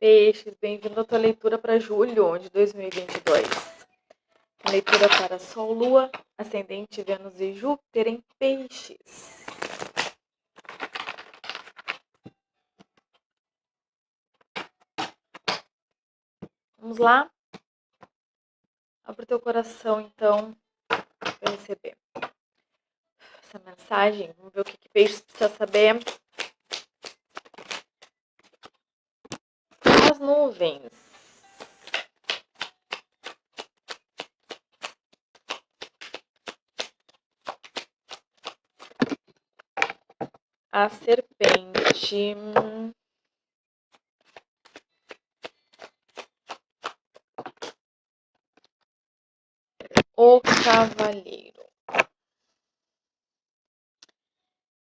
Peixes, bem-vindo à tua leitura para julho de 2022. Leitura para Sol, Lua, Ascendente, Vênus e Júpiter em Peixes. Vamos lá? Abre o teu coração, então, para receber essa mensagem. Vamos ver o que Peixes precisa saber. As nuvens. A serpente. O cavaleiro.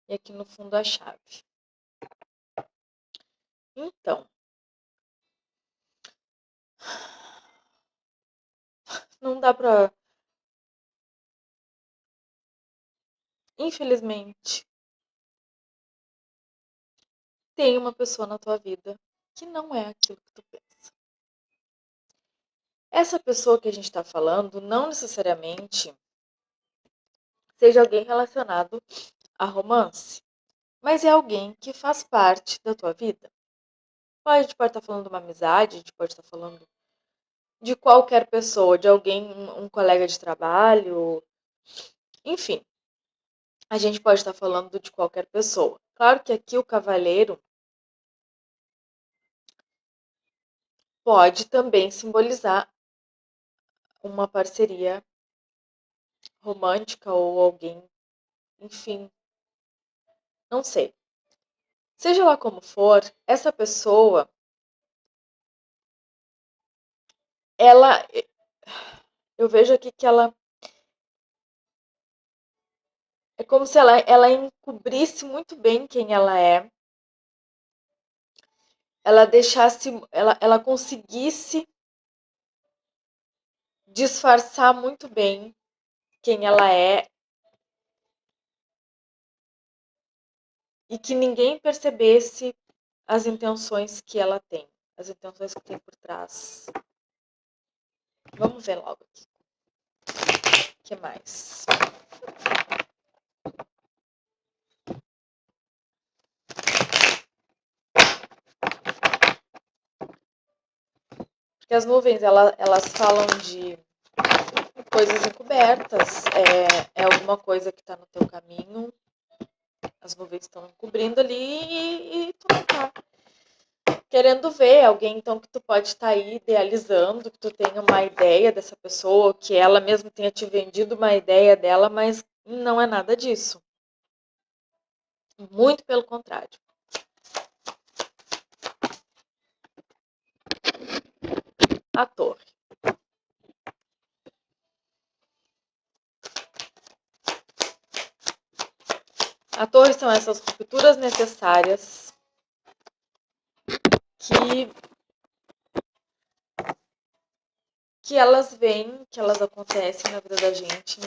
E aqui no fundo a chave. Então, não dá pra... Infelizmente, tem uma pessoa na tua vida que não é aquilo que tu pensa. Essa pessoa que a gente está falando não necessariamente seja alguém relacionado a romance, mas é alguém que faz parte da tua vida. A gente pode estar falando de uma amizade, a gente pode estar falando de qualquer pessoa, de alguém, um colega de trabalho, enfim. A gente pode estar falando de qualquer pessoa. Claro que aqui o cavaleiro pode também simbolizar uma parceria romântica ou alguém, enfim, não sei. Seja lá como for, essa pessoa, ela, eu vejo aqui que ela é como se ela encobrisse muito bem quem ela deixasse, ela conseguisse disfarçar muito bem quem ela é e que ninguém percebesse as intenções que ela tem, as intenções que tem por trás. Vamos ver logo aqui. O que mais? Porque as nuvens, elas falam de coisas encobertas, é alguma coisa que está no teu caminho, as nuvens estão cobrindo ali e tu não tá querendo ver alguém, então, que tu pode estar aí idealizando, que tu tenha uma ideia dessa pessoa, que ela mesmo tenha te vendido uma ideia dela, mas não é nada disso. Muito pelo contrário. A torre. A torre são essas rupturas necessárias que elas vêm, que elas acontecem na vida da gente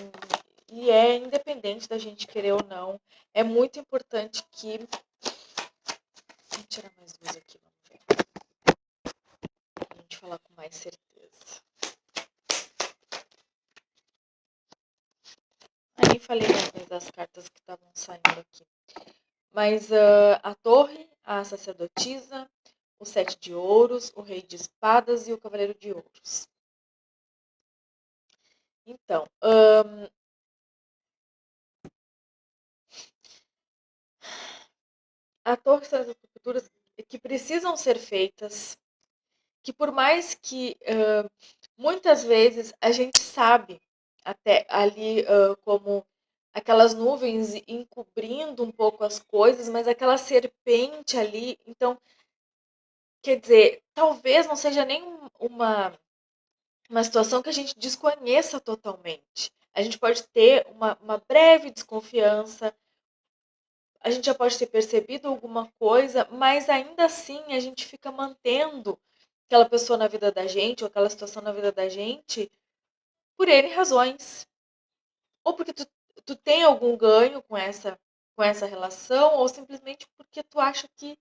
e é independente da gente querer ou não. É muito importante que... Vou tirar mais luz aqui, vamos ver. Pra gente falar com mais certeza. Nem falei das cartas que estavam saindo aqui. Mas a torre, a sacerdotisa, o 7 de ouros, o rei de espadas e o cavaleiro de ouros. Então, a torre são as estruturas que precisam ser feitas, que por mais que muitas vezes a gente sabe até ali como aquelas nuvens encobrindo um pouco as coisas, mas aquela serpente ali, então, quer dizer, talvez não seja nem uma situação que a gente desconheça totalmente. A gente pode ter uma breve desconfiança, a gente já pode ter percebido alguma coisa, mas ainda assim a gente fica mantendo aquela pessoa na vida da gente, ou aquela situação na vida da gente, por N razões. Ou porque tu tem algum ganho com essa relação, ou simplesmente porque tu acha que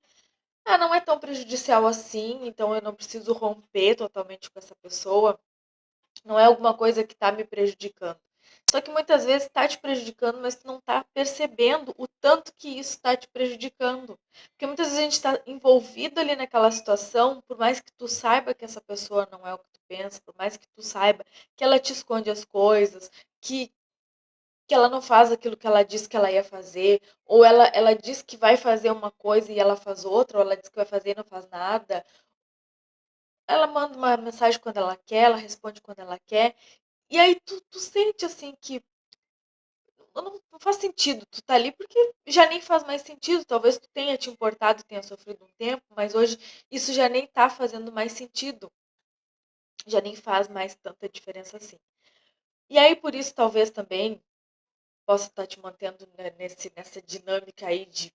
Ah, não é tão prejudicial assim, então eu não preciso romper totalmente com essa pessoa. Não é alguma coisa que está me prejudicando. Só que muitas vezes está te prejudicando, mas tu não está percebendo o tanto que isso está te prejudicando. Porque muitas vezes a gente está envolvido ali naquela situação, por mais que tu saiba que essa pessoa não é o que tu pensa, por mais que tu saiba que ela te esconde as coisas, que, que ela não faz aquilo que ela disse que ela ia fazer, ou ela diz que vai fazer uma coisa e ela faz outra, ou ela diz que vai fazer e não faz nada. Ela manda uma mensagem quando ela quer, ela responde quando ela quer. E aí tu sente assim que não faz sentido tu tá ali, porque já nem faz mais sentido. Talvez tu tenha te importado, tenha sofrido um tempo, mas hoje isso já nem tá fazendo mais sentido. Já nem faz mais tanta diferença assim. E aí, por isso, talvez também possa estar te mantendo né, nessa dinâmica aí de,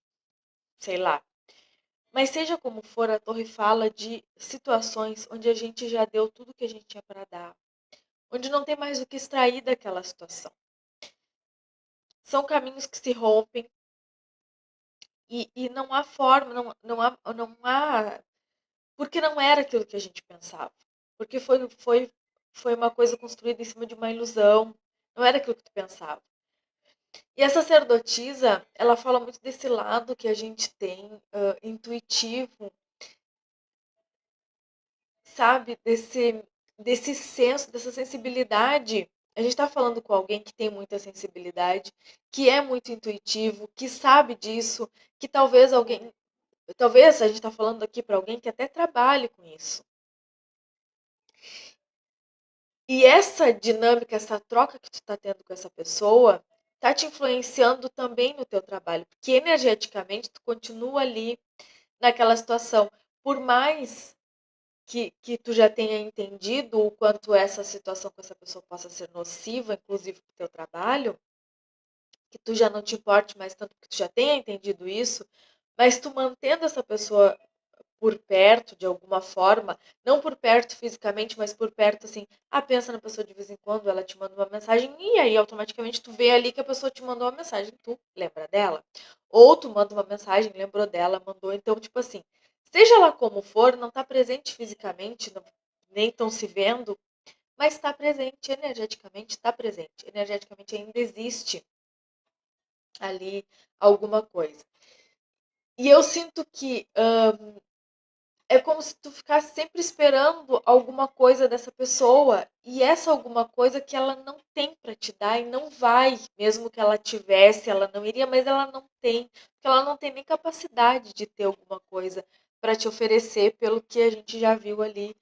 sei lá. Mas seja como for, a torre fala de situações onde a gente já deu tudo que a gente tinha para dar, onde não tem mais o que extrair daquela situação. São caminhos que se rompem, e não há forma, não há. Porque não era aquilo que a gente pensava. Porque foi uma coisa construída em cima de uma ilusão. Não era aquilo que tu pensava. E a sacerdotisa, ela fala muito desse lado que a gente tem, intuitivo, sabe? Desse senso, dessa sensibilidade. A gente está falando com alguém que tem muita sensibilidade, que é muito intuitivo, que sabe disso, que talvez a gente está falando aqui para alguém que até trabalhe com isso. E essa dinâmica, essa troca que tu está tendo com essa pessoa, tá te influenciando também no teu trabalho, porque energeticamente tu continua ali naquela situação. Por mais que tu já tenha entendido o quanto essa situação com essa pessoa possa ser nociva, inclusive para o teu trabalho, que tu já não te importe mais tanto, porque tu já tenha entendido isso, mas tu mantendo essa pessoa por perto, de alguma forma, não por perto fisicamente, mas por perto, assim, pensa na pessoa de vez em quando, ela te manda uma mensagem, e aí automaticamente tu vê ali que a pessoa te mandou uma mensagem, tu lembra dela? Ou tu manda uma mensagem, lembrou dela, mandou, então, tipo assim, seja lá como for, não tá presente fisicamente, não, nem estão se vendo, mas está presente energeticamente, está presente. Energeticamente ainda existe ali alguma coisa. E eu sinto que é como se tu ficasse sempre esperando alguma coisa dessa pessoa e essa alguma coisa que ela não tem para te dar e não vai, mesmo que ela tivesse, ela não iria, mas ela não tem, porque ela não tem nem capacidade de ter alguma coisa para te oferecer, pelo que a gente já viu ali,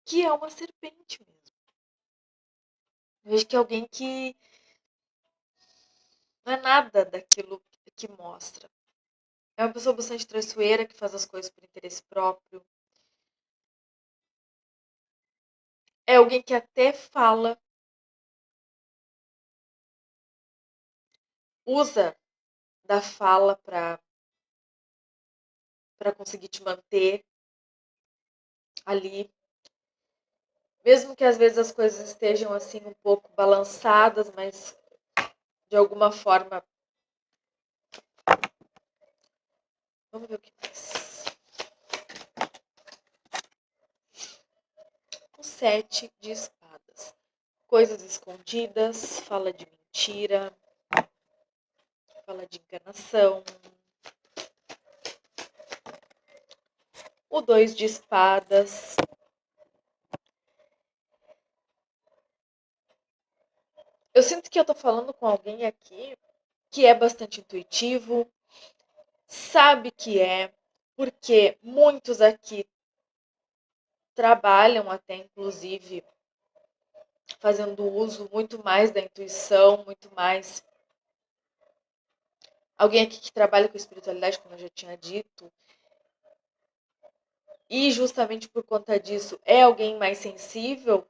que é uma serpente mesmo. Eu vejo que é alguém que não é nada daquilo que mostra. É uma pessoa bastante traiçoeira que faz as coisas por interesse próprio. É alguém que até fala, usa da fala para conseguir te manter ali. Mesmo que às vezes as coisas estejam assim um pouco balançadas, mas de alguma forma. Vamos ver o que mais. O 7 de espadas. Coisas escondidas, fala de mentira, fala de enganação. O 2 de espadas. Eu sinto que eu tô falando com alguém aqui que é bastante intuitivo, sabe que é, porque muitos aqui trabalham até inclusive fazendo uso muito mais da intuição, muito mais. Alguém aqui que trabalha com espiritualidade, como eu já tinha dito, e justamente por conta disso é alguém mais sensível,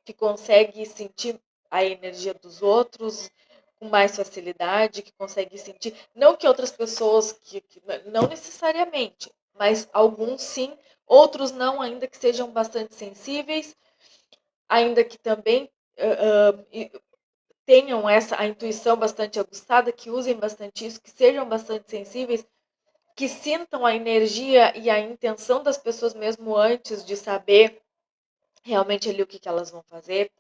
que consegue sentir a energia dos outros com mais facilidade, que consegue sentir. Não que outras pessoas, não necessariamente, mas alguns sim, outros não, ainda que sejam bastante sensíveis, ainda que também tenham a intuição bastante aguçada, que usem bastante isso, que sejam bastante sensíveis, que sintam a energia e a intenção das pessoas mesmo antes de saber realmente ali o que elas vão fazer.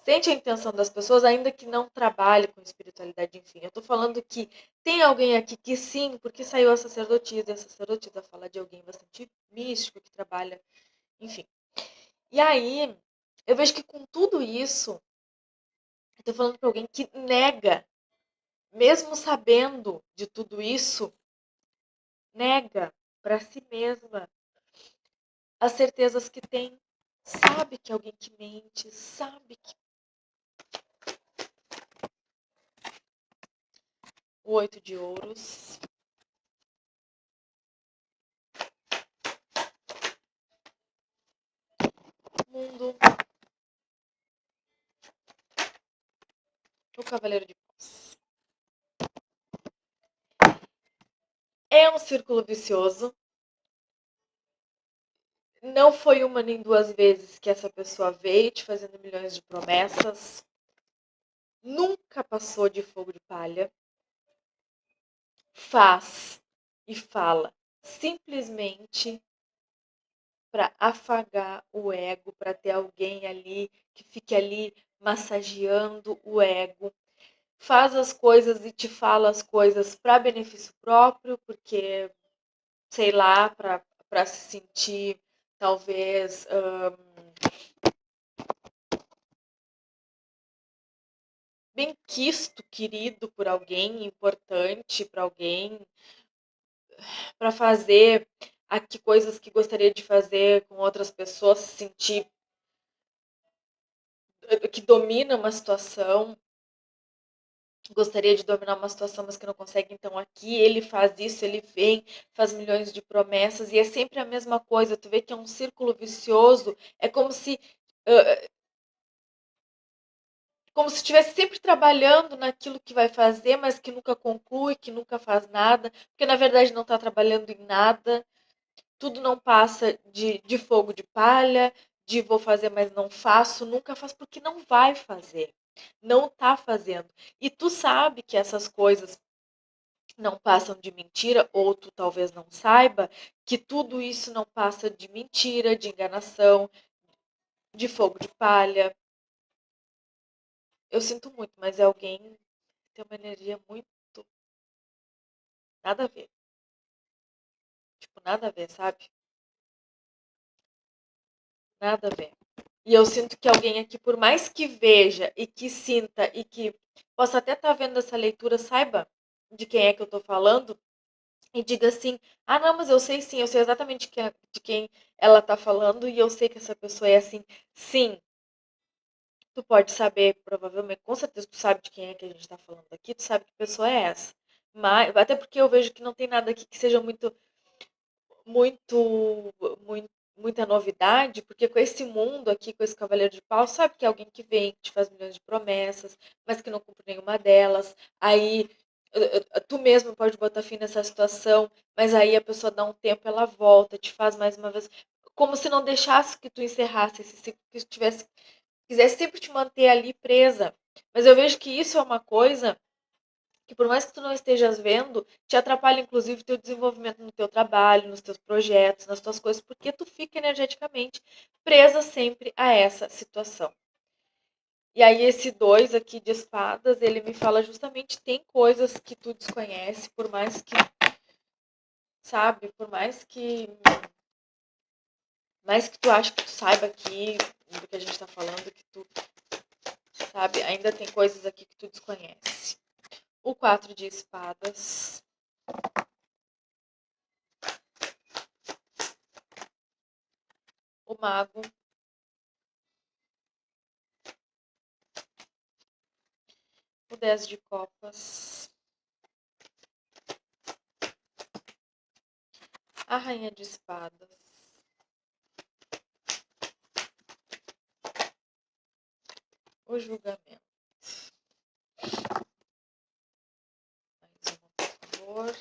Sente a intenção das pessoas, ainda que não trabalhe com espiritualidade, enfim. Eu tô falando que tem alguém aqui que sim, porque saiu a sacerdotisa, e a sacerdotisa fala de alguém bastante místico, que trabalha, enfim. E aí, eu vejo que com tudo isso, eu tô falando para alguém que nega, mesmo sabendo de tudo isso, nega para si mesma as certezas que tem, sabe que é alguém que mente, sabe que o 8 de ouros, mundo, o cavaleiro de paus. É um círculo vicioso. Não foi uma nem duas vezes que essa pessoa veio te fazendo milhões de promessas. Nunca passou de fogo de palha. Faz e fala simplesmente para afagar o ego, para ter alguém ali que fique ali massageando o ego. Faz as coisas e te fala as coisas para benefício próprio, porque, sei lá, para se sentir talvez bem quisto, querido por alguém, importante para alguém, para fazer aqui coisas que gostaria de fazer com outras pessoas, se sentir que domina uma situação, gostaria de dominar uma situação, mas que não consegue. Então aqui ele faz isso, ele vem, faz milhões de promessas e é sempre a mesma coisa. Tu vê que é um círculo vicioso, é como se estivesse sempre trabalhando naquilo que vai fazer, mas que nunca conclui, que nunca faz nada, porque na verdade não está trabalhando em nada. Tudo não passa de fogo de palha, de vou fazer, mas não faço, nunca faço, porque não vai fazer. Não tá fazendo. E tu sabe que essas coisas não passam de mentira, ou tu talvez não saiba, que tudo isso não passa de mentira, de enganação, de fogo de palha. Eu sinto muito, mas é alguém que tem uma energia muito nada a ver. Tipo, nada a ver, sabe? Nada a ver. E eu sinto que alguém aqui, por mais que veja e que sinta e que possa até estar vendo essa leitura, saiba de quem é que eu tô falando e diga assim: ah, não, mas eu sei sim, eu sei exatamente de quem ela tá falando e eu sei que essa pessoa é assim. Sim, tu pode saber, provavelmente, com certeza tu sabe de quem é que a gente tá falando aqui, tu sabe que pessoa é essa. Mas, até porque eu vejo que não tem nada aqui que seja muito, muita novidade, porque com esse mundo aqui, com esse cavaleiro de pau, sabe que é alguém que vem, que te faz milhões de promessas, mas que não cumpre nenhuma delas. Aí tu mesmo pode botar fim nessa situação, mas aí a pessoa dá um tempo, ela volta, te faz mais uma vez, como se não deixasse que tu encerrasse esse ciclo, que tivesse, quisesse sempre te manter ali presa. Mas eu vejo que isso é uma coisa que por mais que tu não estejas vendo, te atrapalha inclusive o teu desenvolvimento no teu trabalho, nos teus projetos, nas tuas coisas, porque tu fica energeticamente presa sempre a essa situação. E aí esse 2 aqui de espadas, ele me fala justamente tem coisas que tu desconhece, por mais que, sabe, por mais que tu ache que tu saiba aqui do que a gente tá falando, que tu sabe, ainda tem coisas aqui que tu desconhece. O 4 de espadas, o mago, o 10 de copas, a rainha de espadas, o julgamento. Mais uma, por favor.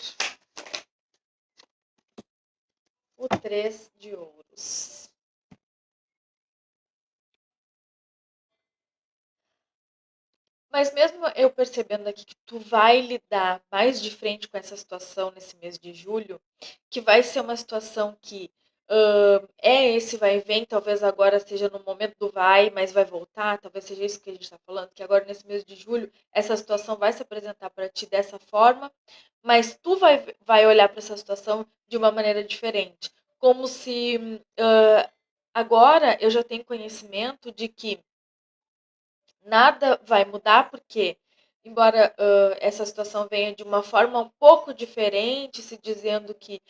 O 3 de ouros. Mas mesmo eu percebendo aqui que tu vai lidar mais de frente com essa situação nesse mês de julho, que vai ser uma situação que é esse vai e vem, talvez agora seja no momento do vai, mas vai voltar, talvez seja isso que a gente está falando, que agora nesse mês de julho essa situação vai se apresentar para ti dessa forma, mas tu vai olhar para essa situação de uma maneira diferente. Como se agora eu já tenho conhecimento de que nada vai mudar, porque, embora essa situação venha de uma forma um pouco diferente, se dizendo que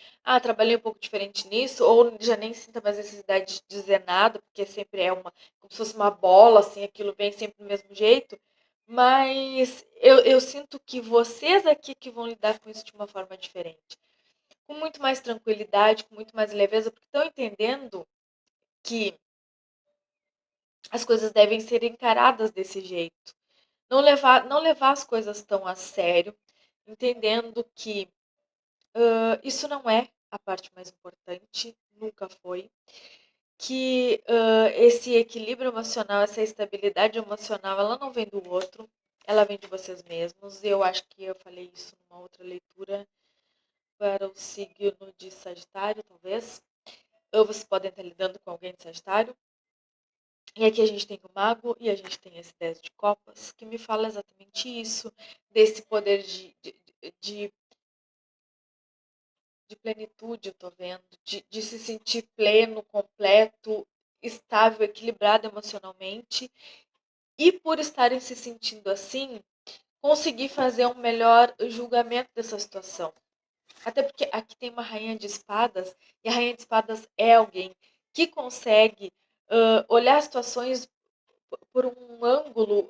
trabalhei um pouco diferente nisso, ou já nem sinta mais necessidade de dizer nada, porque sempre é como se fosse uma bola, assim, aquilo vem sempre do mesmo jeito. Mas eu sinto que vocês aqui que vão lidar com isso de uma forma diferente. Com muito mais tranquilidade, com muito mais leveza, porque estão entendendo que as coisas devem ser encaradas desse jeito. Não levar as coisas tão a sério, entendendo que isso não é a parte mais importante, nunca foi. Que esse equilíbrio emocional, essa estabilidade emocional, ela não vem do outro, ela vem de vocês mesmos. E eu acho que eu falei isso numa outra leitura para o signo de Sagitário, talvez. Ou vocês podem estar lidando com alguém de Sagitário. E aqui a gente tem o mago e a gente tem esse 10 de copas, que me fala exatamente isso, desse poder de plenitude, eu tô vendo, de se sentir pleno, completo, estável, equilibrado emocionalmente. E por estarem se sentindo assim, conseguir fazer um melhor julgamento dessa situação. Até porque aqui tem uma rainha de espadas, e a rainha de espadas é alguém que consegue olhar situações por um ângulo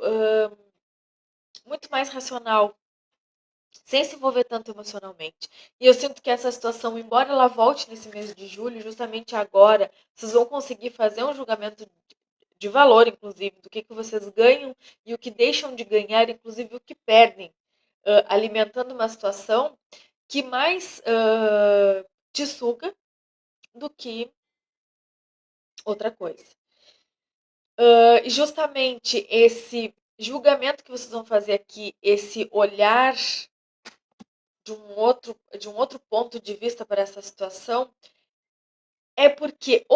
muito mais racional, sem se envolver tanto emocionalmente. E eu sinto que essa situação, embora ela volte nesse mês de julho, justamente agora, vocês vão conseguir fazer um julgamento de valor, inclusive, do que vocês ganham e o que deixam de ganhar, inclusive o que perdem, alimentando uma situação que mais te suga do que outra coisa. E justamente esse julgamento que vocês vão fazer aqui, esse olhar de um outro ponto de vista para essa situação, é porque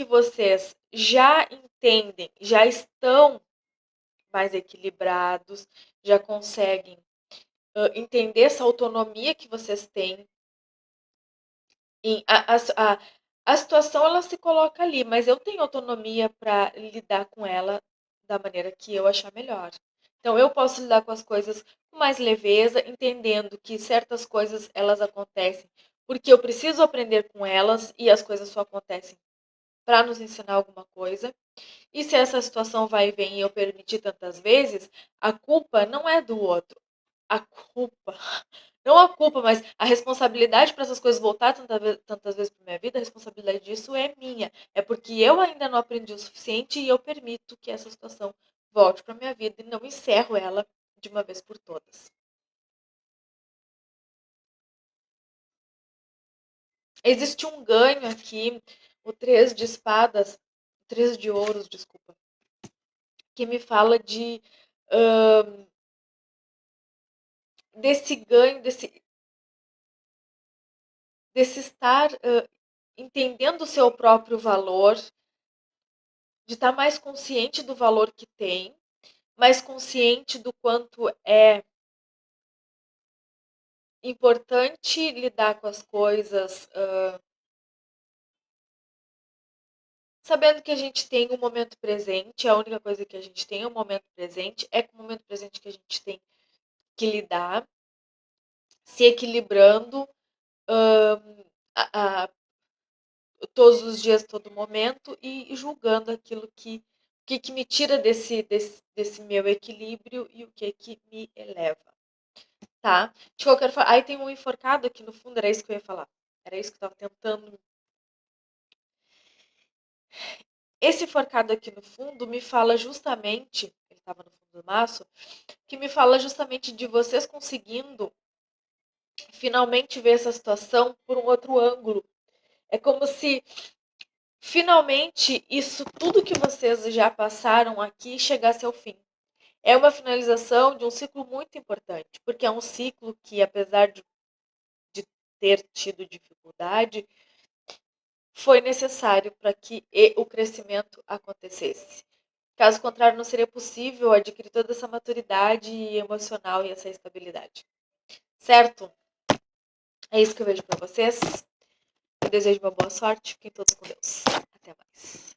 vocês já entendem, já estão mais equilibrados, já conseguem entender essa autonomia que vocês têm. A situação ela se coloca ali, mas eu tenho autonomia para lidar com ela da maneira que eu achar melhor. Então eu posso lidar com as coisas com mais leveza, entendendo que certas coisas elas acontecem porque eu preciso aprender com elas e as coisas só acontecem para nos ensinar alguma coisa. E se essa situação vai e vem e eu permitir tantas vezes, a culpa não é do outro. A culpa, não a culpa, mas a responsabilidade para essas coisas voltar tantas vezes para minha vida, a responsabilidade disso é minha. É porque eu ainda não aprendi o suficiente e eu permito que essa situação volte para minha vida e não encerro ela de uma vez por todas. Existe um ganho aqui, o 3 de espadas, 3 de ouros, desculpa, que me fala desse ganho, desse estar entendendo o seu próprio valor, de estar mais consciente do valor que tem, mais consciente do quanto é importante lidar com as coisas, sabendo que a gente tem um momento presente, a única coisa que a gente tem é o momento presente, é com o momento presente que a gente tem que lidar, se equilibrando a todos os dias, todo momento, e julgando aquilo que me tira desse meu equilíbrio e o que me eleva, tá? De qualquer forma, aí tem um enforcado aqui no fundo, era isso que eu ia falar. Era isso que eu estava tentando. Esse enforcado aqui no fundo me fala justamente, ele estava no fundo do maço, que me fala justamente de vocês conseguindo finalmente ver essa situação por um outro ângulo. É como se finalmente isso tudo que vocês já passaram aqui chegasse ao fim. é uma finalização de um ciclo muito importante, porque é um ciclo que, apesar de ter tido dificuldade, foi necessário para que o crescimento acontecesse. Caso contrário, não seria possível adquirir toda essa maturidade emocional e essa estabilidade. Certo? É isso que eu vejo para vocês. Eu desejo uma boa sorte. Fiquem todos com Deus. Até mais.